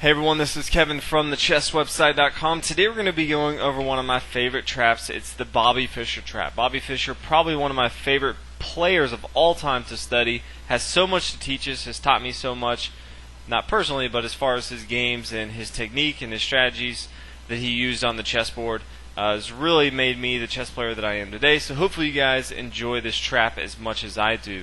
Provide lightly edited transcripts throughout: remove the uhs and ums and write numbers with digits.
Hey everyone, this is Kevin from thechesswebsite.com. Today we're going to be going over one of my favorite traps. It's the Bobby Fischer trap. Bobby Fischer, probably one of my favorite players of all time to study, has so much to teach us, has taught me so much, not personally, but as far as his games and his technique and his strategies that he used on the chessboard. Has really made me the chess player that I am today, so hopefully you guys enjoy this trap as much as I do.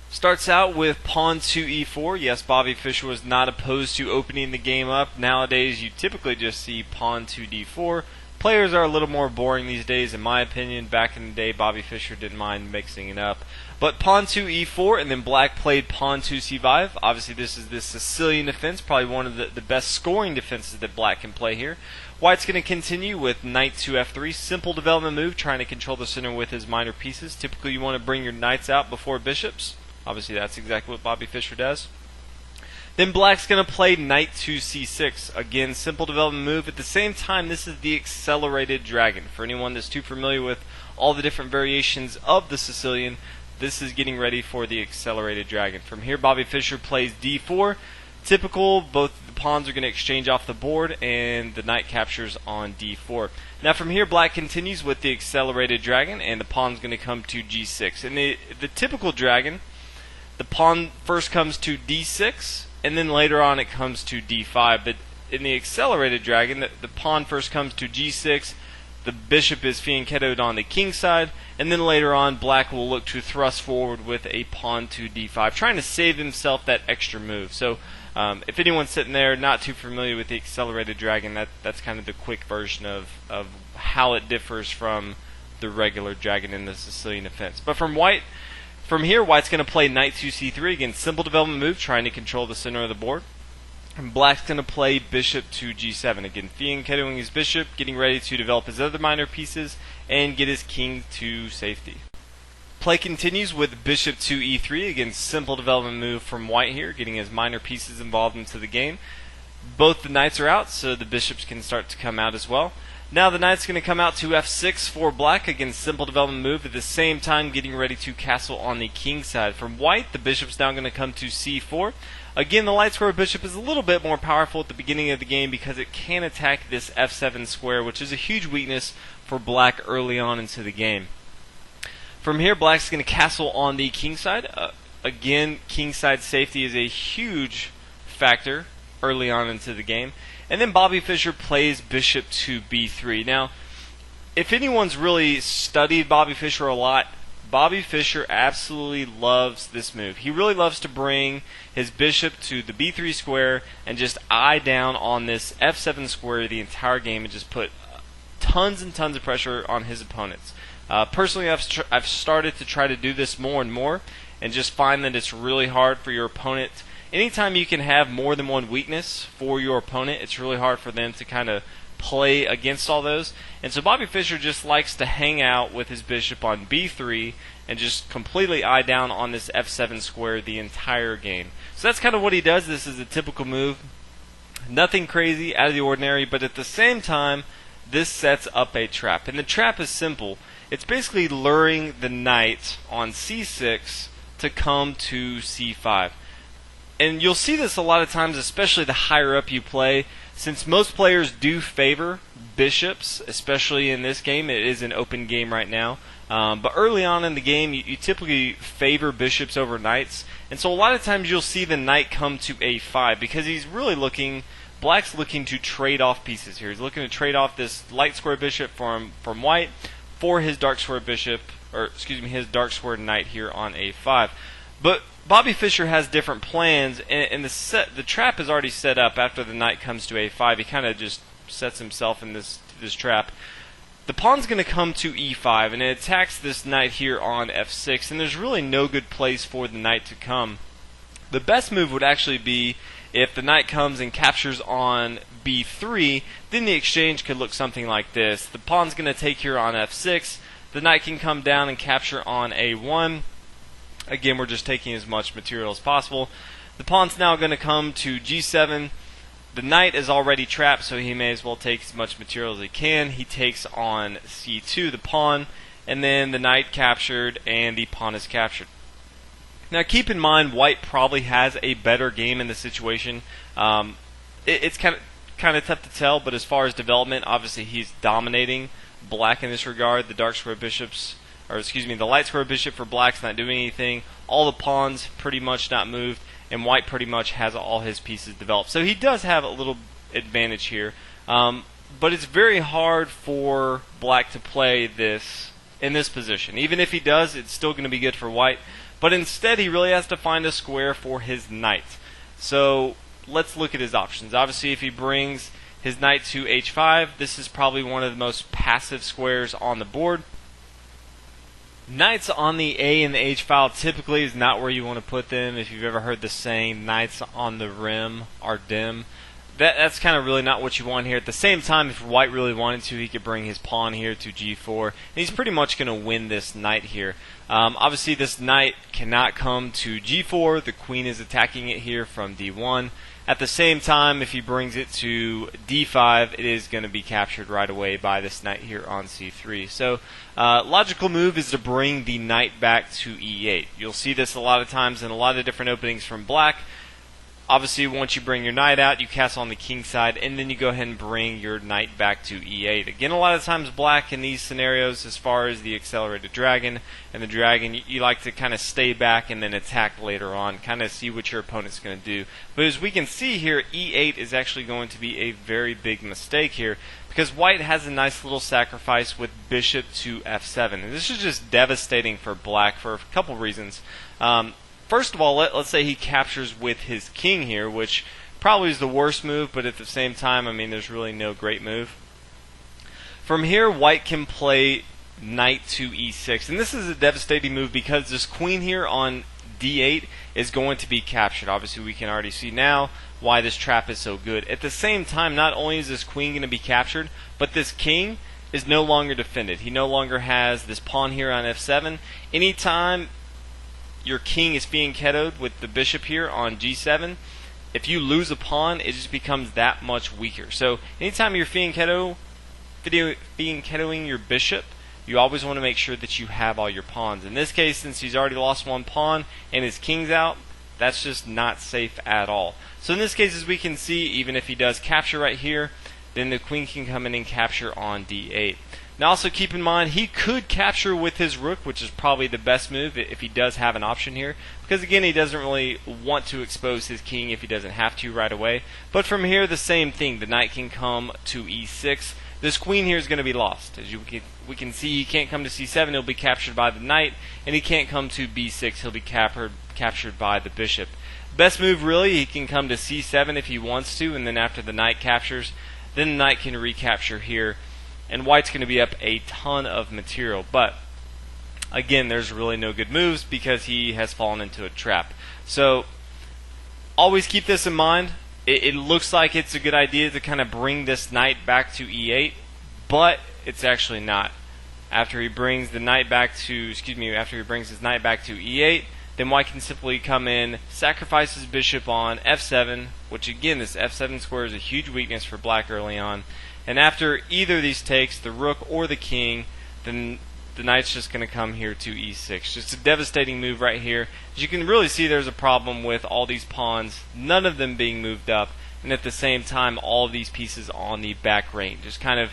Starts out with pawn to e4. Yes, Bobby Fischer was not opposed to opening the game up. Nowadays, you typically just see pawn to d4. Players are a little more boring these days, in my opinion. Back in the day, Bobby Fischer didn't mind mixing it up. But pawn to e4, and then black played pawn to c5. Obviously, this is the Sicilian defense, probably one of the best scoring defenses that black can play here. White's going to continue with knight to f3. Simple development move, trying to control the center with his minor pieces. Typically, you want to bring your knights out before bishops. Obviously, that's exactly what Bobby Fischer does. Then black's going to play knight to c6. Again, simple development move. At the same time, this is the accelerated dragon. For anyone that's too familiar with all the different variations of the Sicilian, this is getting ready for the accelerated dragon. From here, Bobby Fischer plays d4. Typical, both the pawns are going to exchange off the board, and the knight captures on d4. Now from here, black continues with the accelerated dragon, and the pawn's going to come to g6. And the typical dragon, the pawn first comes to d6, and then later on it comes to d5. But in the accelerated dragon, the pawn first comes to g6, the bishop is fianchettoed on the king side, and then later on black will look to thrust forward with a pawn to d5, trying to save himself that extra move. So if anyone's sitting there not too familiar with the accelerated dragon, that's kind of the quick version of how it differs from the regular dragon in the Sicilian defense. But from here, white's going to play knight to c3. Again, simple development move, trying to control the center of the board. And black's going to play bishop to g7. Again, fianchettoing his bishop, getting ready to develop his other minor pieces, and get his king to safety. Play continues with bishop to e3. Again, simple development move from white here, getting his minor pieces involved into the game. Both the knights are out, so the bishops can start to come out as well. Now the knight's going to come out to f6 for black. Again, simple development move. At the same time, getting ready to castle on the king side. From white, the bishop's now going to come to c4. Again, the light square bishop is a little bit more powerful at the beginning of the game because it can attack this f7 square, which is a huge weakness for black early on into the game. From here, black's going to castle on the king side. Again, king side safety is a huge factor early on into the game. And then Bobby Fischer plays bishop to b3. Now, if anyone's really studied Bobby Fischer a lot, Bobby Fischer absolutely loves this move. He really loves to bring his bishop to the b3 square and just eye down on this f7 square the entire game and just put tons and tons of pressure on his opponents. Personally, I've started to try to do this more and more and just find that it's really hard for your opponent. Anytime you can have more than one weakness for your opponent, it's really hard for them to kind of play against all those. And so Bobby Fischer just likes to hang out with his bishop on b3 and just completely eye down on this f7 square the entire game. So that's kind of what he does. This is a typical move. Nothing crazy, out of the ordinary, but at the same time, this sets up a trap. And the trap is simple. It's basically luring the knight on c6 to come to c5. And you'll see this a lot of times, especially the higher up you play. Since most players do favor bishops, especially in this game, it is an open game right now. But early on in the game, you typically favor bishops over knights. And so a lot of times you'll see the knight come to a5 because he's really black's looking to trade off pieces here. He's looking to trade off this light square bishop from white for his dark square bishop, or excuse me, his dark square knight here on a5. But Bobby Fischer has different plans, and the trap is already set up after the knight comes to a5. He kind of just sets himself in this trap. The pawn's going to come to e5, and it attacks this knight here on f6, and there's really no good place for the knight to come. The best move would actually be if the knight comes and captures on b3, then the exchange could look something like this. The pawn's going to take here on f6, the knight can come down and capture on a1. Again, we're just taking as much material as possible. The pawn's now going to come to g7. The knight is already trapped, so he may as well take as much material as he can. He takes on c2, the pawn, and then the knight captured and the pawn is captured. Now keep in mind, white probably has a better game in this situation. It's kind of tough to tell, but as far as development, obviously he's dominating black in this regard. The dark square bishops, or excuse me, the light square bishop for black's not doing anything. All the pawns pretty much not moved, and white pretty much has all his pieces developed. So he does have a little advantage here, but it's very hard for black to play this in this position. Even if he does, it's still going to be good for white, but instead he really has to find a square for his knight. So let's look at his options. Obviously, if he brings his knight to h5, this is probably one of the most passive squares on the board. Knights on the A and the H file typically is not where you want to put them. If you've ever heard the saying, knights on the rim are dim, that's kind of really not what you want here. At the same time, if white really wanted to, he could bring his pawn here to g4, and he's pretty much going to win this knight here. Obviously, this knight cannot come to g4. The queen is attacking it here from d1. At the same time, if he brings it to d5, it is going to be captured right away by this knight here on c3. So, logical move is to bring the knight back to e8. You'll see this a lot of times in a lot of different openings from black. Obviously, once you bring your knight out, you castle on the king side, and then you go ahead and bring your knight back to e8. Again, a lot of times black in these scenarios, as far as the accelerated dragon and the dragon, you like to kind of stay back and then attack later on, kind of see what your opponent's going to do. But as we can see here, e8 is actually going to be a very big mistake here, because white has a nice little sacrifice with bishop to f7. And this is just devastating for black for a couple reasons. First of all, let's say he captures with his king here, which probably is the worst move, but at the same time, I mean, there's really no great move. From here, white can play knight to e6, and this is a devastating move because this queen here on d8 is going to be captured. Obviously, we can already see now why this trap is so good. At the same time, not only is this queen going to be captured, but this king is no longer defended. He no longer has this pawn here on f7. Anytime your king is being ketoed with the bishop here on g7, if you lose a pawn, it just becomes that much weaker. So anytime you're being ketoing your bishop, you always want to make sure that you have all your pawns. In this case, since he's already lost one pawn and his king's out, that's just not safe at all. So in this case, as we can see, even if he does capture right here, then the queen can come in and capture on d8. Now also keep in mind, he could capture with his rook, which is probably the best move if he does have an option here, because again, he doesn't really want to expose his king if he doesn't have to right away. But from here, the same thing. The knight can come to e6. This queen here is going to be lost. As we can see, he can't come to c7, he'll be captured by the knight, and he can't come to b6, he'll be captured by the bishop. Best move really, he can come to c7 if he wants to, and then after the knight captures, then the knight can recapture here, and white's going to be up a ton of material. But again, there's really no good moves because he has fallen into a trap. So always keep this in mind. It looks like it's a good idea to kind of bring this knight back to e8, but it's actually not. After he brings the knight back to, after he brings his knight back to e8, then white can simply come in, sacrifice his bishop on f7, which again, this f7 square is a huge weakness for black early on. And after either of these takes, the rook or the king, then the knight's just going to come here to e6. Just a devastating move right here. As you can really see, there's a problem with all these pawns, none of them being moved up, and at the same time, all of these pieces on the back range. Just kind of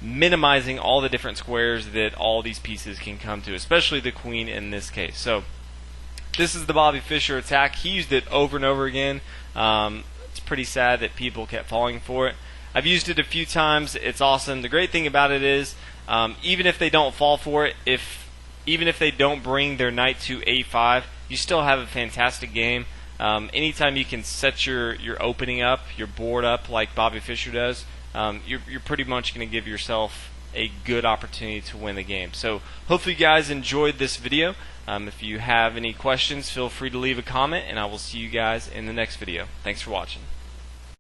minimizing all the different squares that all these pieces can come to, especially the queen in this case. So this is the Bobby Fischer attack. He used it over and over again. It's pretty sad that people kept falling for it. I've used it a few times. It's awesome. The great thing about it is, even if they don't fall for it, even if they don't bring their knight to a5, you still have a fantastic game. Anytime you can set your opening up, your board up like Bobby Fischer does, you're pretty much going to give yourself a good opportunity to win the game. So hopefully you guys enjoyed this video. If you have any questions, feel free to leave a comment, and I will see you guys in the next video. Thanks for watching.